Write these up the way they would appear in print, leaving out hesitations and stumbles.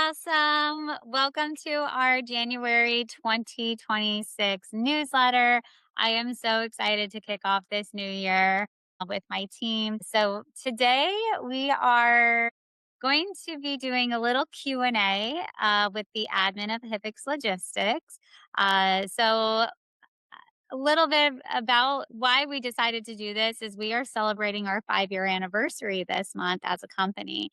Awesome. Welcome to our January 2026 newsletter. I am so excited to kick off this new year with my team. So today we are going to be doing a little Q&A with the admin of Hippix Logistics. So a little bit about why we decided to do this is we are celebrating our 5-year anniversary this month as a company.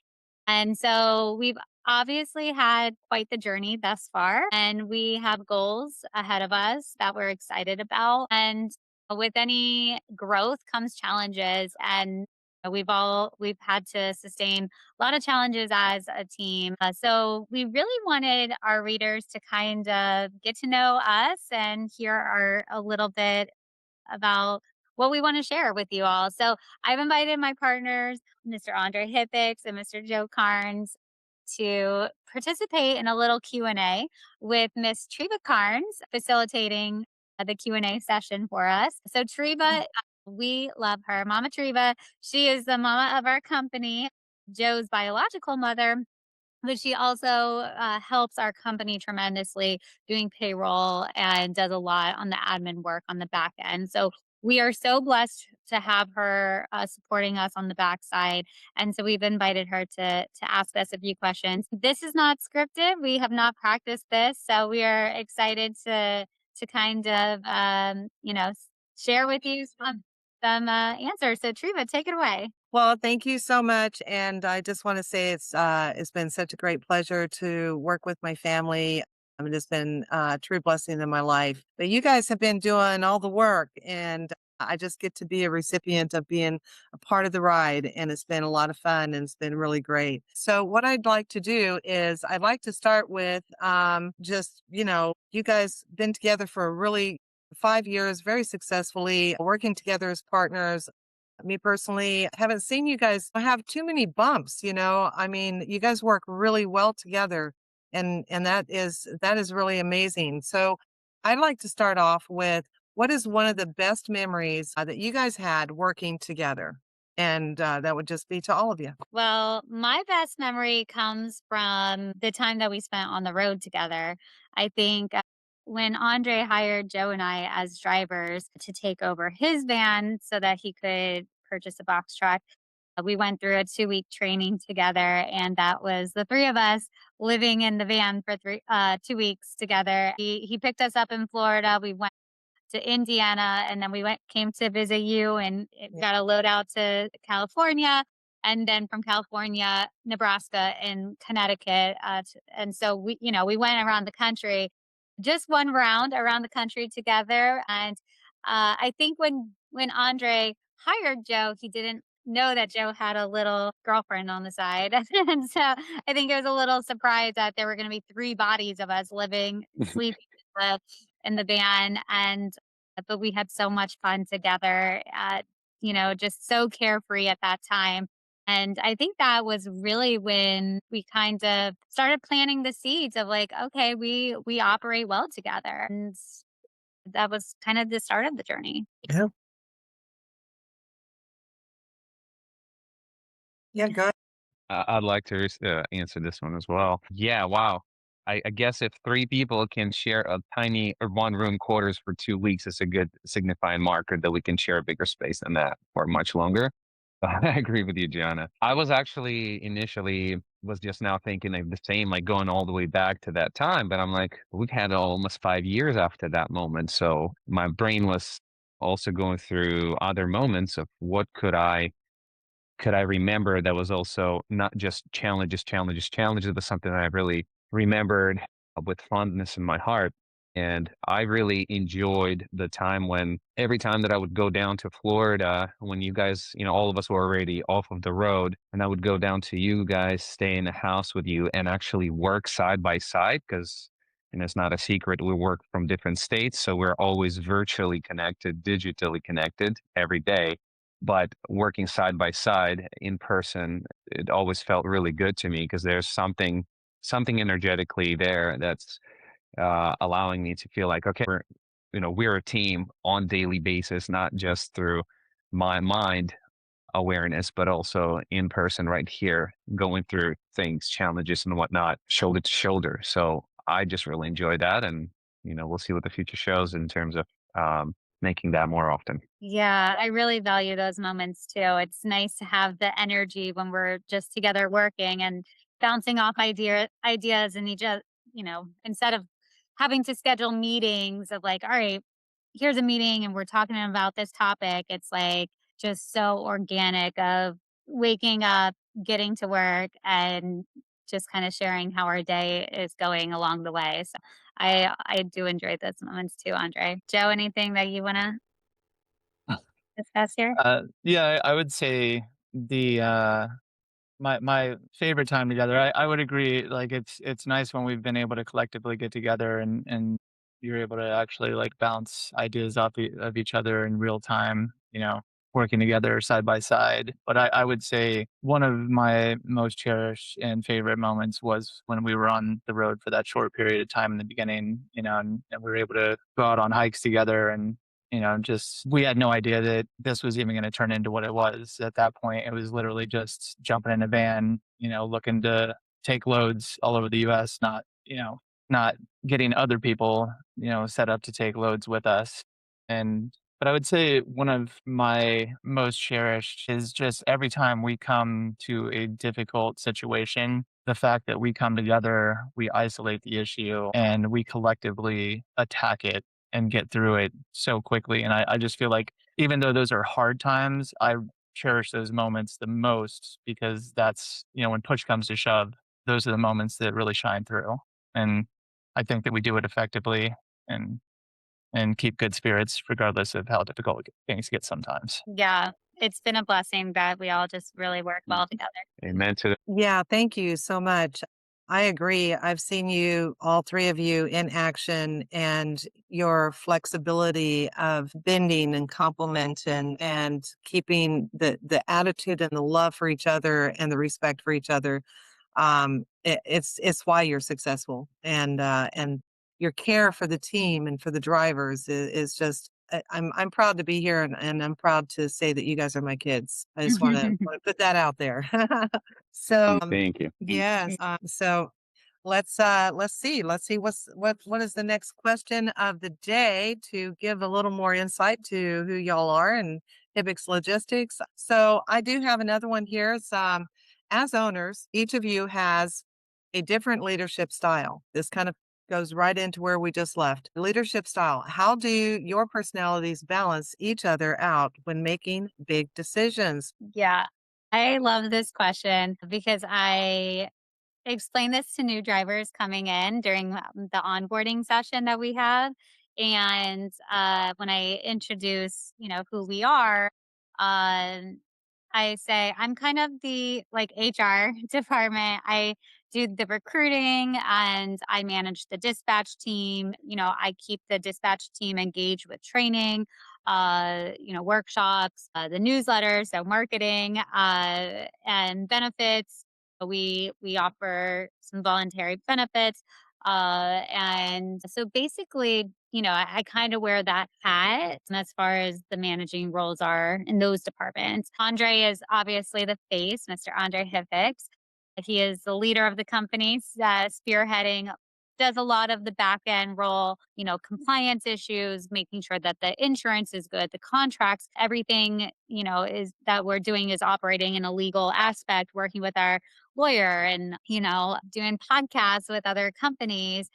And so we've obviously had quite the journey thus far, and we have goals ahead of us that we're excited about. And with any growth comes challenges, and we've had to sustain a lot of challenges as a team. So we really wanted our readers to kind of get to know us and hear a little bit about what we want to share with you all. So I've invited my partners, Mr. Andre Hippix and Mr. Joe Carnes, to participate in a little Q&A with Miss Treva Carnes facilitating the Q&A session for us. So Treva, we love her. Mama Treva, she is the mama of our company, Joe's biological mother, but she also helps our company tremendously doing payroll and does a lot on the admin work on the back end. So we are so blessed to have her supporting us on the backside. And so we've invited her to ask us a few questions. This is not scripted. We have not practiced this. So we are excited to kind of, share with you some answers. So Treva, take it away. Well, thank you so much, and I just wanna say it's been such a great pleasure to work with my family. I mean, it's been a true blessing in my life. But you guys have been doing all the work, and I just get to be a recipient of being a part of the ride, and it's been a lot of fun, and it's been really great. So what I'd like to do is I'd like to start with, just, you guys been together for a really 5 years, very successfully, working together as partners. Me personally, haven't seen you guys have too many bumps, you know? I mean, you guys work really well together and that is really amazing. So, I'd like to start off with what is one of the best memories that you guys had working together? And that would just be to all of you. Well, my best memory comes from the time that we spent on the road together. I think when Andre hired Joe and I as drivers to take over his van so that he could purchase a box truck, we went through a 2-week training together, and that was the three of us living in the van for 2 weeks together. He picked us up in Florida. We went to Indiana, and then we came to visit you and got a load out to California, and then from California, Nebraska and Connecticut. And so we went around the country, just one round around the country together. And I think when Andre hired Joe, he didn't know that Joe had a little girlfriend on the side. And so I think it was a little surprise that there were going to be three bodies of us living, sleeping in the van. And but we had so much fun together, just so carefree at that time. And I think that was really when we kind of started planting the seeds of like, okay, we operate well together. And that was kind of the start of the journey. Yeah. Yeah, go I'd like to answer this one as well. Yeah, wow. I guess if three people can share a tiny or one room quarters for 2 weeks, it's a good signifying marker that we can share a bigger space than that for much longer. I agree with you, Gianna. I was actually initially was just now thinking of the same, like going all the way back to that time, but I'm like, we've had almost 5 years after that moment. So my brain was also going through other moments of what could I remember that was also not just challenges, but something that I really remembered with fondness in my heart. And I really enjoyed the time when every time that I would go down to Florida, when you guys, all of us were already off of the road, and I would go down to you guys, stay in the house with you, and actually work side by side because, and it's not a secret, we work from different states. So we're always virtually connected, digitally connected every day, but working side by side in person, it always felt really good to me because there's something energetically there that's allowing me to feel like, okay, we're a team on daily basis, not just through my mind awareness, but also in person right here, going through things, challenges and whatnot, shoulder to shoulder. So I just really enjoy that. And, we'll see what the future shows in terms of making that more often. Yeah, I really value those moments too. It's nice to have the energy when we're just together working and bouncing off ideas and instead of having to schedule meetings of like, all right, here's a meeting and we're talking about this topic. It's like just so organic of waking up, getting to work and just kind of sharing how our day is going along the way. So I do enjoy those moments too, Andre. Joe, anything that you want to discuss here? Yeah, I would say my favorite time together. I would agree. Like it's nice when we've been able to collectively get together and you're able to actually like bounce ideas of each other in real time. Working together side by side. But I would say one of my most cherished and favorite moments was when we were on the road for that short period of time in the beginning. And we were able to go out on hikes together and just we had no idea that this was even going to turn into what it was at that point. It was literally just jumping in a van, looking to take loads all over the US, not getting other people, set up to take loads with us. And but I would say one of my most cherished is just every time we come to a difficult situation, the fact that we come together, we isolate the issue, and we collectively attack it and get through it so quickly. And I just feel like even though those are hard times, I cherish those moments the most because that's, when push comes to shove, those are the moments that really shine through. And I think that we do it effectively and keep good spirits regardless of how difficult things get sometimes. Yeah, it's been a blessing that we all just really work well together. Amen to Yeah, thank you so much. I agree. I've seen you, all three of you, in action, and your flexibility of bending and compliment and keeping the attitude and the love for each other and the respect for each other. It's why you're successful, and your care for the team and for the drivers is just. I'm proud to be here, and I'm proud to say that you guys are my kids. I just want to put that out there. So, thank you. yes, so let's see what is the next question of the day to give a little more insight to who y'all are and Hippix Logistics. So I do have another one here. It's as owners, each of you has a different leadership style. This kind of goes right into where we just left. Leadership style. How do your personalities balance each other out when making big decisions? Yeah, I love this question because I explain this to new drivers coming in during the onboarding session that we have. And when I introduce, who we are, um, I say I'm kind of the like HR department. I do the recruiting and I manage the dispatch team. I keep the dispatch team engaged with training, workshops, the newsletter, so marketing, and benefits. We offer some voluntary benefits. And so basically, I kind of wear that hat as far as the managing roles are in those departments. Andre is obviously the face, Mr. Andre Hippix. He is the leader of the company, spearheading, does a lot of the back end role, compliance issues, making sure that the insurance is good, the contracts, everything, is that we're doing is operating in a legal aspect, working with our lawyer and, doing podcasts with other companies,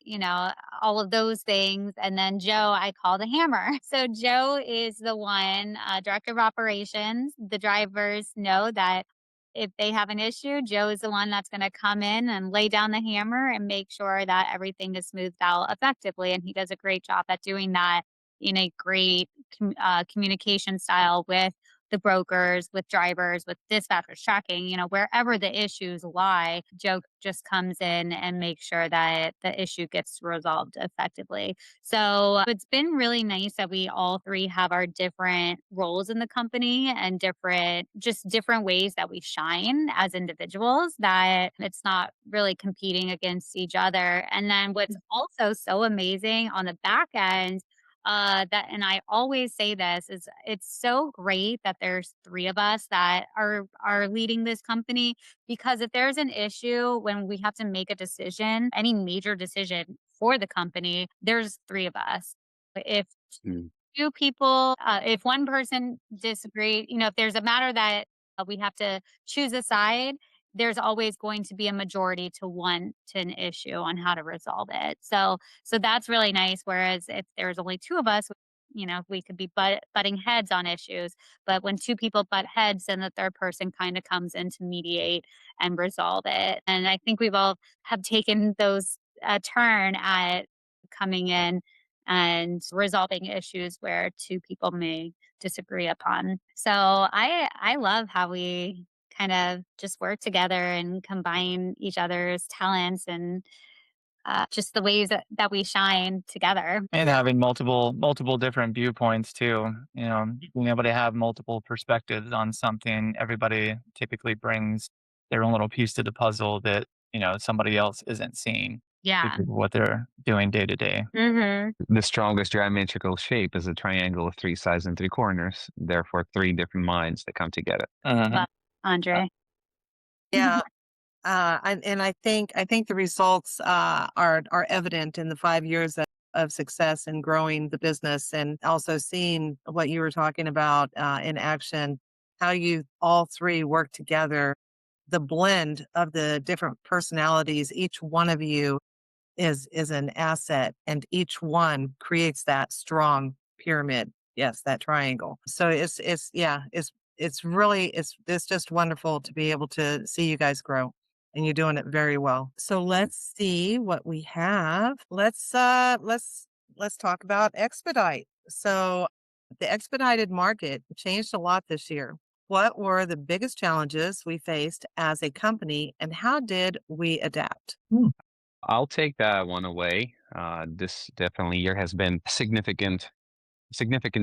all of those things. And then Joe, I call the hammer. So Joe is the one, director of operations. The drivers know that if they have an issue, Joe is the one that's going to come in and lay down the hammer and make sure that everything is smoothed out effectively. And he does a great job at doing that in a great communication style with the brokers, with drivers, with dispatchers, tracking, wherever the issues lie, Joe just comes in and makes sure that the issue gets resolved effectively. So it's been really nice that we all three have our different roles in the company and different ways that we shine as individuals, that it's not really competing against each other. And then what's also so amazing on the back end that, and I always say this, is it's so great that there's 3 of us that are leading this company, because if there's an issue when we have to make a decision, any major decision for the company, there's 3 of us. If Mm. 2 people, if one person disagree, if there's a matter that we have to choose a side, there's always going to be a majority to an issue on how to resolve it. So that's really nice. Whereas if there's only 2 of us, we could be butting heads on issues. But when 2 people butt heads, then the third person kind of comes in to mediate and resolve it. And I think we've all have taken those turn at coming in and resolving issues where 2 people may disagree upon. So I love how we kind of just work together and combine each other's talents and just the ways that we shine together. And having multiple different viewpoints too, being able to have multiple perspectives on something. Everybody typically brings their own little piece to the puzzle that, somebody else isn't seeing Yeah. because of what they're doing day to day. Mhm. The strongest geometrical shape is a triangle of 3 sides and 3 corners. Therefore, 3 different minds that come together. Mhm. Love Andre. Yeah. And I think the results are evident in the 5 years of success in growing the business, and also seeing what you were talking about in action, how you all 3 work together, the blend of the different personalities. Each one of you is an asset, and each one creates that strong pyramid. Yes, that triangle. So it's yeah, it's really it's just wonderful to be able to see you guys grow, and you're doing it very well. So let's see what we have. Let's talk about expedite. So the expedited market changed a lot this year. What were the biggest challenges we faced as a company, and how did we adapt? I'll take that one away. This definitely year has been significant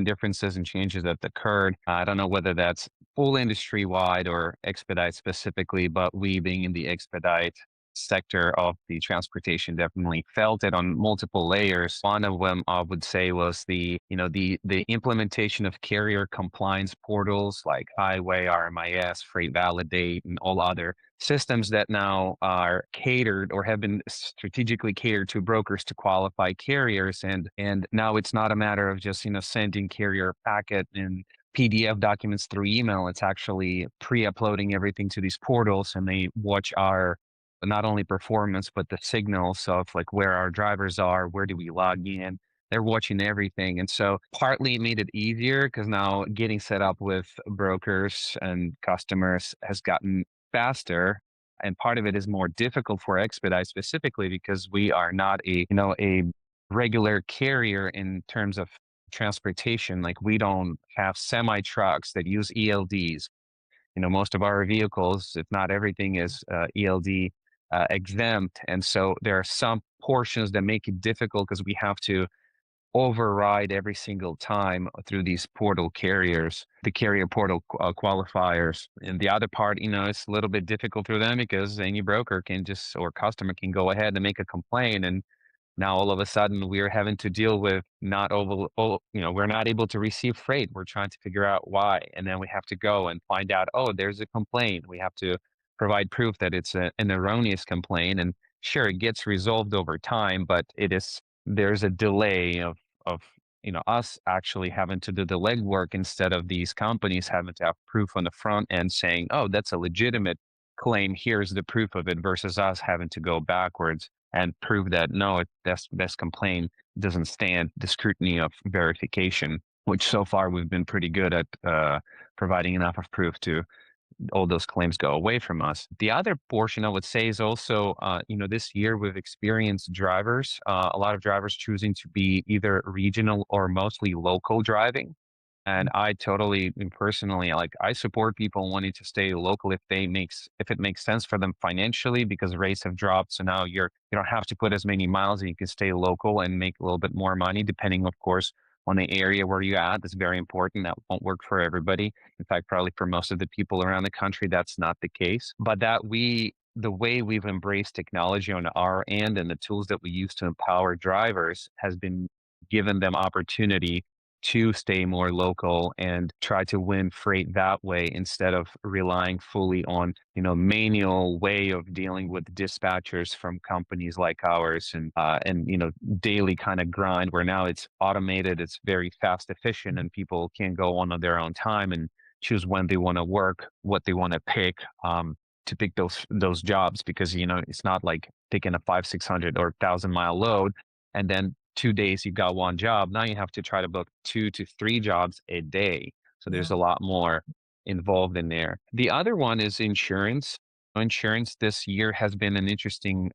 differences and changes that occurred. I don't know whether that's full industry wide or expedite specifically, but we being in the expedite sector of the transportation definitely felt it on multiple layers. One of them I would say was the implementation of carrier compliance portals like Highway, RMIS, Freight Validate, and all other systems that now are catered or have been strategically catered to brokers to qualify carriers, and now it's not a matter of just sending carrier packet and PDF documents through email. It's actually pre-uploading everything to these portals, and they watch our not only performance but the signals of like where our drivers are, where do we log in. They're watching everything. And so partly it made it easier because now getting set up with brokers and customers has gotten faster, and part of it is more difficult for expedite specifically because we are not a regular carrier in terms of transportation. Like we don't have semi trucks that use ELDs. Most of our vehicles, if not everything, is ELD exempt, and so there are some portions that make it difficult because we have to override every single time through these portal carriers, the carrier portal qualifiers. And the other part, it's a little bit difficult for them because any broker can just or customer can go ahead and make a complaint, and now all of a sudden we're having to deal with not over, we're not able to receive freight. We're trying to figure out why, and then we have to go and find out, oh, there's a complaint. We have to provide proof that it's an erroneous complaint, and sure, it gets resolved over time, but there's a delay of us actually having to do the legwork instead of these companies having to have proof on the front end saying, oh, that's a legitimate claim, here's the proof of it, versus us having to go backwards and prove that no, this complaint doesn't stand the scrutiny of verification, which so far we've been pretty good at providing enough of proof to all those claims go away from us. The other portion I would say is also, this year we've experienced drivers, a lot of drivers choosing to be either regional or mostly local driving. And I totally and personally, like, I support people wanting to stay local if it makes sense for them financially because rates have dropped. So now you don't have to put as many miles and you can stay local and make a little bit more money, depending, of course, on the area where you're at. That's very important. That won't work for everybody. In fact, probably for most of the people around the country, that's not the case. But the way we've embraced technology on our end and the tools that we use to empower drivers has been given them opportunity to stay more local and try to win freight that way instead of relying fully on, manual way of dealing with dispatchers from companies like ours and daily kind of grind where now it's automated, it's very fast, efficient, and people can go on their own time and choose when they want to work, what they want to pick. To pick those jobs because it's not like taking a 500, 600 or 1,000 mile load and then 2 days you've got one job. Now you have to try to book 2 to 3 jobs a day. So Yeah. there's a lot more involved in there. The other one is insurance. Insurance this year has been an interesting,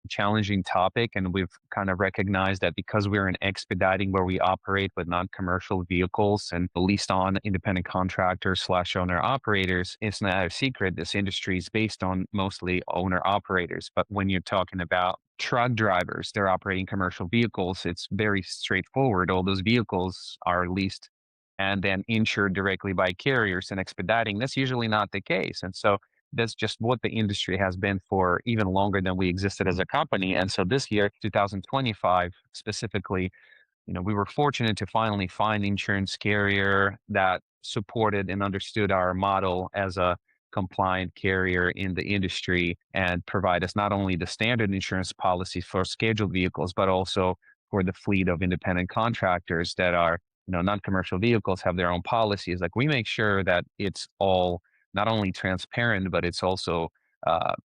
challenging topic, and we've kind of recognized that because we're in expediting where we operate with non-commercial vehicles and leased on independent contractors slash owner operators, it's not a secret this industry is based on mostly owner operators. But when you're talking about truck drivers, they're operating commercial vehicles, it's very straightforward. All those vehicles are leased and then insured directly by carriers, and expediting, that's usually not the case. And so that's just what the industry has been for even longer than we existed as a company. And so this year, 2025 specifically, we were fortunate to finally find insurance carrier that supported and understood our model as a compliant carrier in the industry and provide us not only the standard insurance policies for scheduled vehicles, but also for the fleet of independent contractors that are, non-commercial vehicles have their own policies. Like we make sure that it's all not only transparent, but it's also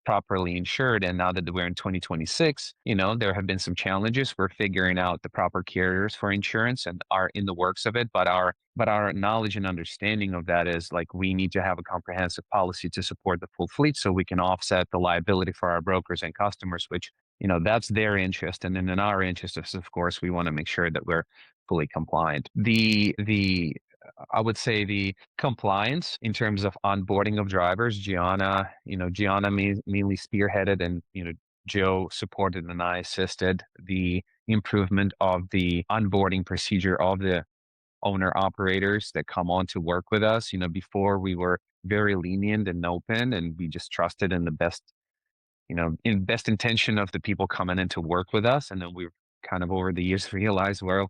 properly insured. And now that we're in 2026, there have been some challenges. We're figuring out the proper carriers for insurance and are in the works of it. But our knowledge and understanding of that is like we need to have a comprehensive policy to support the full fleet so we can offset the liability for our brokers and customers, which that's their interest. And then in our interest, of course, we want to make sure that we're fully compliant. The I would say the compliance in terms of onboarding of drivers, Gianna mainly spearheaded and, Joe supported and I assisted the improvement of the onboarding procedure of the owner operators that come on to work with us. Before we were very lenient and open and we just trusted in the best in best intention of the people coming in to work with us. And then we've kind of over the years realized, well,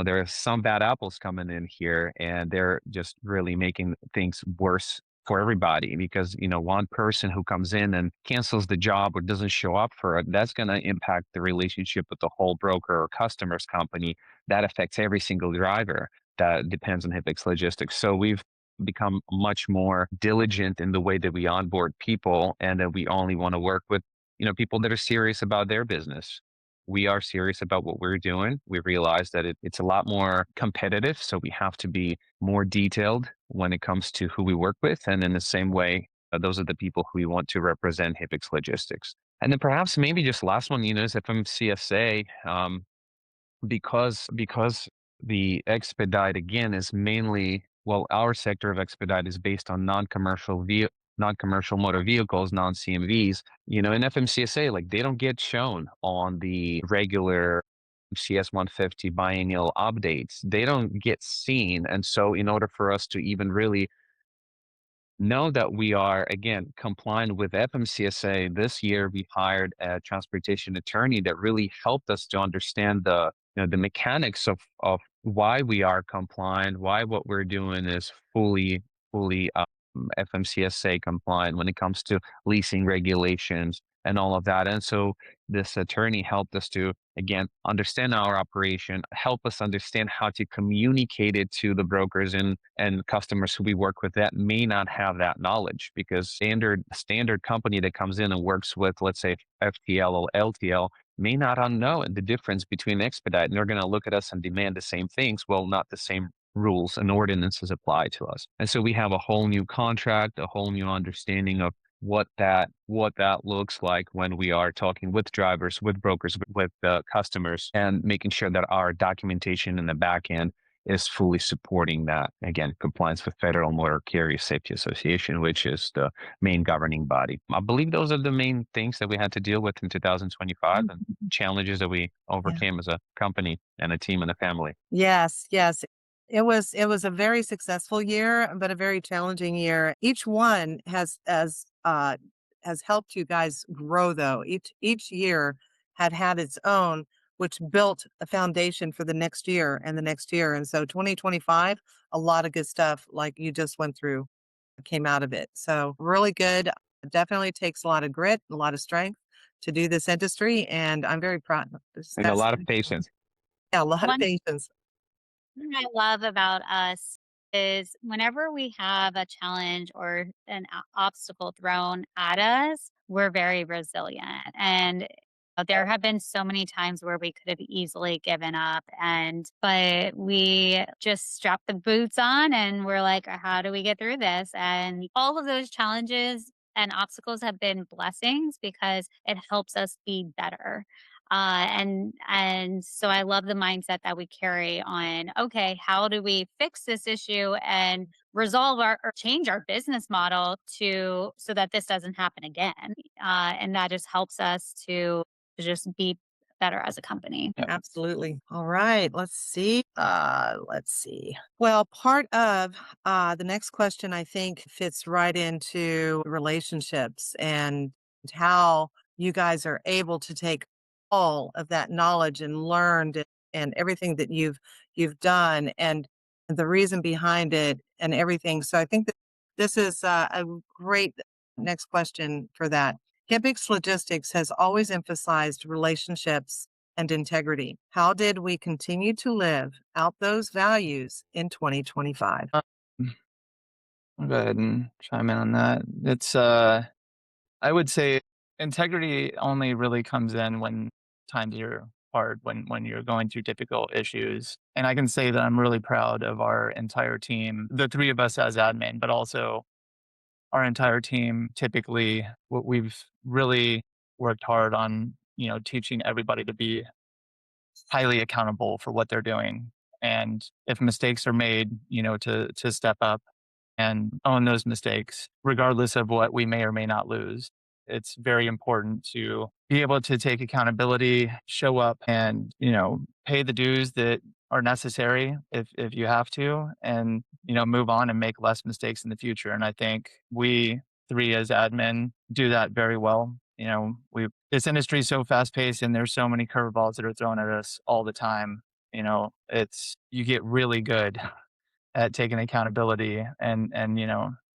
there are some bad apples coming in here and they're just really making things worse for everybody because, one person who comes in and cancels the job or doesn't show up for it, that's going to impact the relationship with the whole broker or customer's company. That affects every single driver that depends on Hippix Logistics. So we've become much more diligent in the way that we onboard people and that we only want to work with people that are serious about their business. We are serious about what we're doing. We realize that it's a lot more competitive, so we have to be more detailed when it comes to who we work with, and in the same way those are the people who we want to represent Hippix Logistics. And then perhaps maybe just last one, is FMCSA. Because the expedite again is mainly, well, our sector of expedite is based on non-commercial motor vehicles, non-CMVs. In FMCSA, like they don't get shown on the regular CS 150 biennial updates. They don't get seen. And so in order for us to even really know that we are again compliant with FMCSA, this year we hired a transportation attorney that really helped us to understand the mechanics of why we are compliant, why what we're doing is fully FMCSA compliant when it comes to leasing regulations and all of that. And so this attorney helped us to again understand our operation, help us understand how to communicate it to the brokers and customers who we work with that may not have that knowledge, because standard company that comes in and works with, let's say, FTL or LTL may not know the difference between expedite, and they're going to look at us and demand the same things. Well, not the same rules and ordinances apply to us. And so we have a whole new contract, a whole new understanding of what that looks like when we are talking with drivers, with brokers, with customers, and making sure that our documentation in the back end is fully supporting that. Again, compliance with Federal Motor Carrier Safety Association, which is the main governing body. I believe those are the main things that we had to deal with in 2025 and challenges that we overcame as a company and a team and a family. Yes, yes. It was a very successful year, but a very challenging year. Each one has helped you guys grow though. Each year had its own, which built a foundation for the next year and the next year. And so 2025, a lot of good stuff like you just went through came out of it. So really good. It definitely takes a lot of grit, a lot of strength to do this industry. And I'm very proud. And a lot of patience. Yeah, a lot of One patience. thing I love about us is whenever we have a challenge or an obstacle thrown at us, we're very resilient. And there have been so many times where we could have easily given up but we just strap the boots on and we're like, how do we get through this? And all of those challenges and obstacles have been blessings because it helps us be better. And so I love the mindset that we carry on. Okay, how do we fix this issue and resolve our or change our business model to so that this doesn't happen again? And that just helps us to just be better as a company. Yep. Absolutely. All right. Let's see. Let's see. Well, part of the next question I think fits right into relationships and how you guys are able to take all of that knowledge and learned and everything that you've done and the reason behind it and everything. So I think that this is a great next question for that. Hippix Logistics has always emphasized relationships and integrity. How did we continue to live out those values in 2025? I'll go ahead and chime in on that. It's I would say integrity only really comes in when times are hard, when you're going through difficult issues. And I can say that I'm really proud of our entire team, the three of us as admin, but also our entire team. Typically, what we've really worked hard on, teaching everybody to be highly accountable for what they're doing. And if mistakes are made, to step up and own those mistakes, regardless of what we may or may not lose. It's very important to be able to take accountability, show up and, pay the dues that are necessary if you have to, and, move on and make less mistakes in the future. And I think we three as admin do that very well. This industry is so fast paced and there's so many curveballs that are thrown at us all the time. You get really good at taking accountability and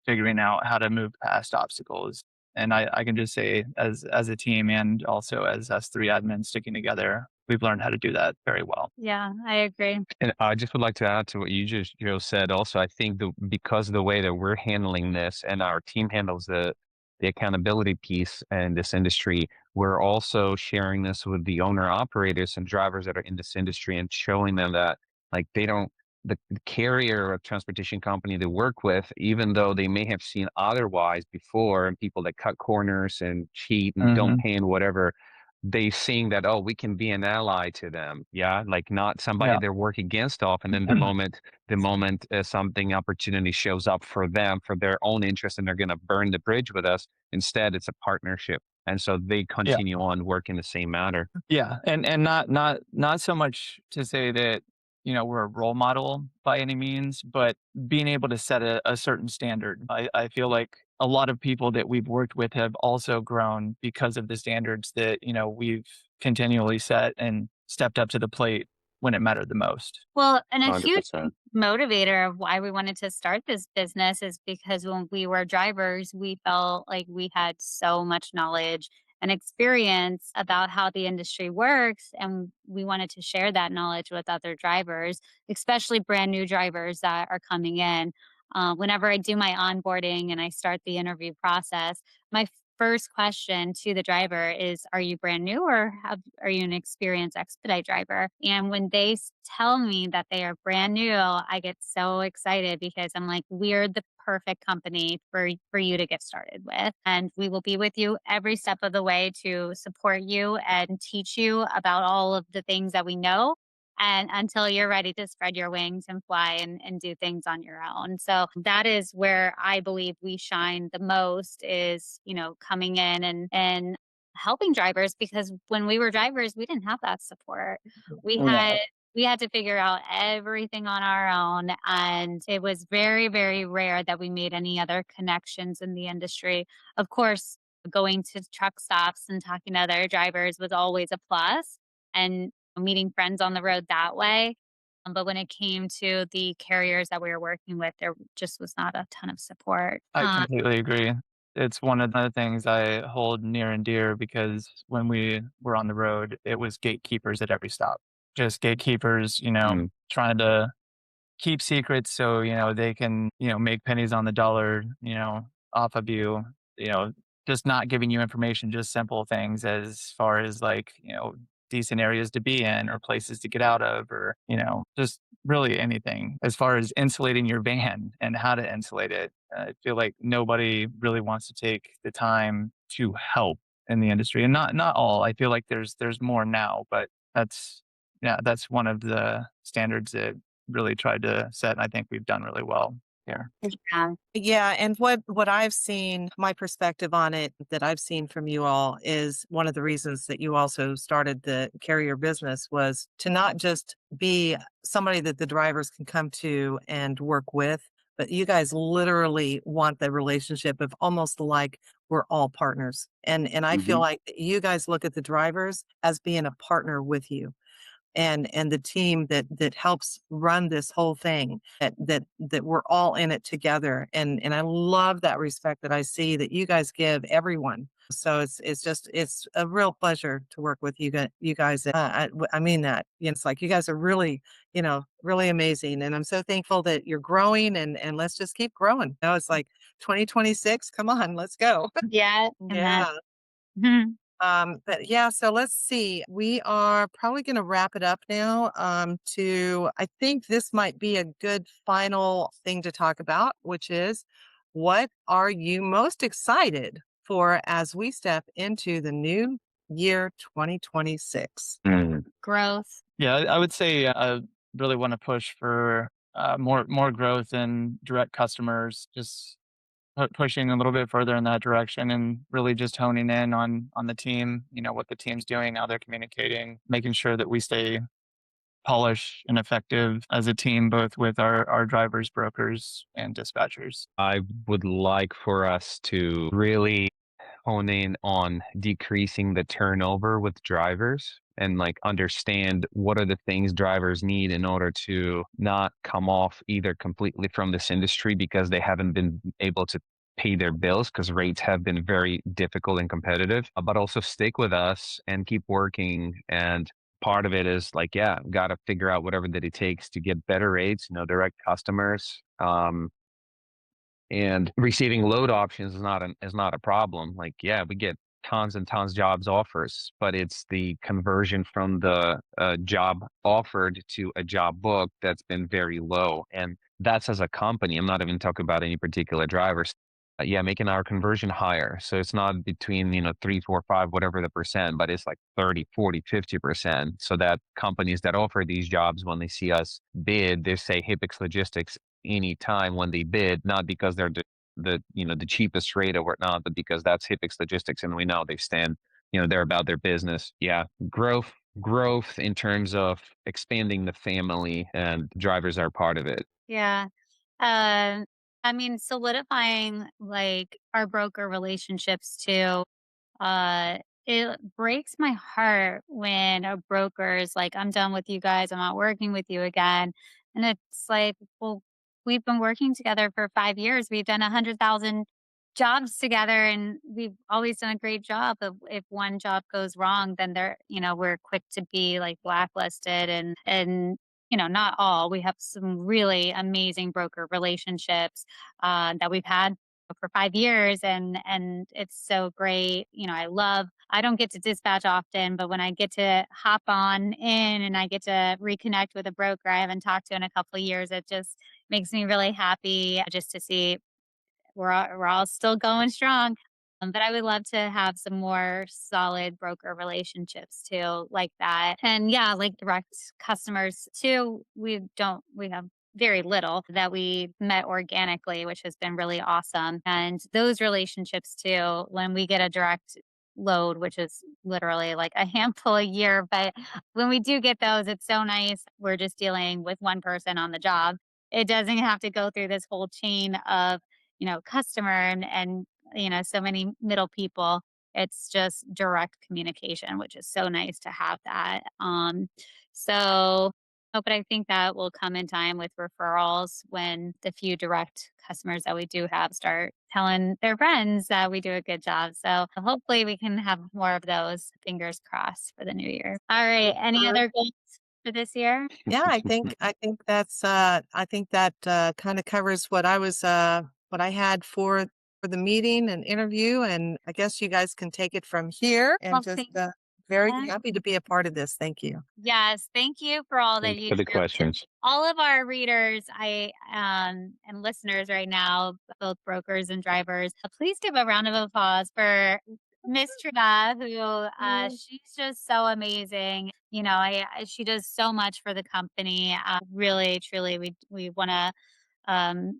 figuring out how to move past obstacles. And I can just say as a team and also as us three admins sticking together, we've learned how to do that very well. Yeah, I agree. And I just would like to add to what you just Joe said. Also, I think because of the way that we're handling this and our team handles the accountability piece in this industry, we're also sharing this with the owner operators and drivers that are in this industry and showing them that like they don't the carrier or transportation company they work with, even though they may have seen otherwise before and people that cut corners and cheat and don't Hmm. pay and whatever, they seeing that, oh, we can be an ally to them. Yeah. Like not somebody Yeah. they're working against off. And then the moment something opportunity shows up for them for their own interest and they're going to burn the bridge with us, instead it's a partnership. And so they Yeah. continue on working the same matter. Yeah. And not so much to say that, we're a role model by any means, but being able to set a certain standard. I feel like a lot of people that we've worked with have also grown because of the standards that, we've continually set and stepped up to the plate when it mattered the most. Well, and a huge 100%. motivator of why we wanted to start this business is because when we were drivers, we felt like we had so much knowledge and experience about how the industry works. And we wanted to share that knowledge with other drivers, especially brand new drivers that are coming in. Whenever I do my onboarding and I start the interview process, my first question to the driver is, are you brand new or are you an experienced expedite driver? And when they tell me that they are brand new, I get so excited because I'm like, we're the perfect company for you to get started with. And we will be with you every step of the way to support you and teach you about all of the things that we know and until you're ready to spread your wings and fly and do things on your own. So that is where I believe we shine the most is, coming in and helping drivers because when we were drivers, we didn't have that support. We Yeah. had we had to figure out everything on our own and it was very very rare that we made any other connections in the industry. Of course, going to truck stops and talking to other drivers was always a plus and meeting friends on the road that way. But when it came to the carriers that we were working with, there just was not a ton of support. I completely agree. It's one of the things I hold near and dear because when we were on the road, it was gatekeepers at every stop. Just gatekeepers, Mm. trying to keep secrets so, they can, make pennies on the dollar, off of you, you know, just not giving you information, just simple things as far as like, decent areas to be in or places to get out of or, just really anything as far as insulating your van and how to insulate it. I feel like nobody really wants to take the time to help in the industry and not all. I feel like there's more now, but that's yeah, that's one of the standards that really tried to set, and I think we've done really well here. Yeah. Yeah, and what I've seen, my perspective on it that I've seen from you all is one of the reasons that you also started the carrier business was to not just be somebody that the drivers can come to and work with, but you guys literally want the relationship of almost like we're all partners. And I feel Mhm. like that you guys look at the drivers as being a partner with you and the team that helps run this whole thing that we're all in it together and I love that respect that I see that you guys give everyone. So it's just it's a real pleasure to work with you guys. I mean that. It's like you guys are really, really amazing and I'm so thankful that you're growing and let's just keep growing. It's like 2026, come on, let's go. Yeah. And that. Yeah. Mhm. But yeah, so let's see. We are probably going to wrap it up now. I think this might be a good final thing to talk about, which is what are you most excited for as we step into the new year 2026? Mm. Growth. Yeah, I would say I really want to push for more growth in direct customers, just pushing a little bit further in that direction and really just honing in on the team, what the team's doing, how they're communicating, making sure that we stay polished and effective as a team, both with our drivers, brokers, and dispatchers. I would like for us to really hone in on decreasing the turnover with drivers and like understand what are the things drivers need in order to not come off either completely from this industry because they haven't been able to pay their bills because rates have been very difficult and competitive, but also stick with us and keep working. And part of it is like, yeah, got to figure out whatever that it takes to get better rates, direct customers. And receiving load options is not a problem. Like, yeah, we get tons and tons jobs offers, but it's the conversion from the job offered to a job booked that's been very low. And that's as a company. I'm not even talking about any particular drivers. Yeah, making our conversion higher. So it's not between, 3, 4, 5, whatever the percent, but it's like 30, 40, 50%. So that companies that offer these jobs, when they see us bid, they say Hippix Logistics any time when they bid, not because they're the cheapest rate or whatnot, but because that's Hippix Logistics and we know they stand, they're about their business. Yeah. Growth in terms of expanding the family and drivers are part of it. Yeah. Um, I mean, solidifying like our broker relationships too. Uh, it breaks my heart when a broker is like, I'm done with you guys. I'm not working with you again. And it's like, well, we've been working together for 5 years. We've done 100,000 jobs together and we've always done a great job. But if one job goes wrong, then we're quick to be like blacklisted and not all. We have some really amazing broker relationships that we've had for 5 years and it's so great. I don't get to dispatch often, but when I get to hop on in and I get to reconnect with a broker I haven't talked to in a couple of years, it just makes me really happy just to see we're all still going strong. But I would love to have some more solid broker relationships too, like that. And yeah, like direct customers too. We have very little that we met organically, which has been really awesome. And those relationships too, when we get a direct load, which is literally like a handful a year, but when we do get those, it's so nice. We're just dealing with one person on the job. It doesn't have to go through this whole chain of customer and so many middle people. It's just direct communication, which is so nice to have that. So but I think that will come in time with referrals when the few direct customers that we do have start telling their friends that we do a good job. So hopefully we can have more of those. Fingers crossed for the new year. All right. Any other goals for this year? Yeah, I think that kind of covers what what I had for the meeting and interview, and I guess you guys can take it from here. And Well, just thank very you. happy to be a part of this. Thank you. Yes, thank you for all that Thank you you for the do. questions. All of our readers, and listeners right now, both brokers and drivers, please give a round of applause for Miss Trina, who she's just so amazing. She does so much for the company. Really, truly, we want to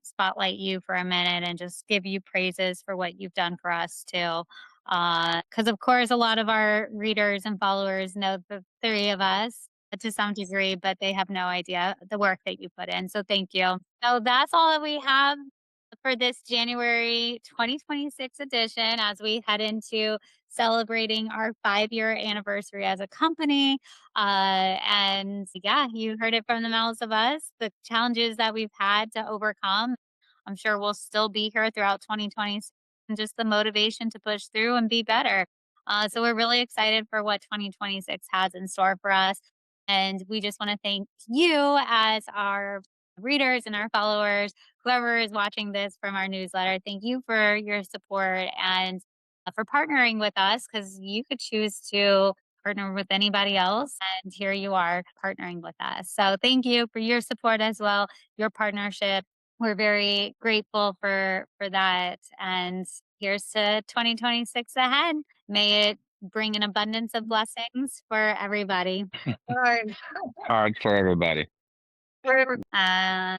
spotlight you for a minute and just give you praises for what you've done for us too. Because of course, a lot of our readers and followers know the three of us to some degree, but they have no idea the work that you put in. So thank you. So that's all that we have for this January 2026 edition as we head into celebrating our 5-year anniversary as a company. And yeah, you heard it from the mouths of us, the challenges that we've had to overcome. I'm sure we'll still be here throughout 2026 and just the motivation to push through and be better. So we're really excited for what 2026 has in store for us. And we just want to thank you as our readers and our followers, whoever is watching this from our newsletter. Thank you for your support and for partnering with us because you could choose to partner with anybody else. And here you are partnering with us. So thank you for your support as well, your partnership. We're very grateful for that. And here's to 2026 ahead. May it bring an abundance of blessings for everybody. All right. Hard for everybody. Wherever Uh,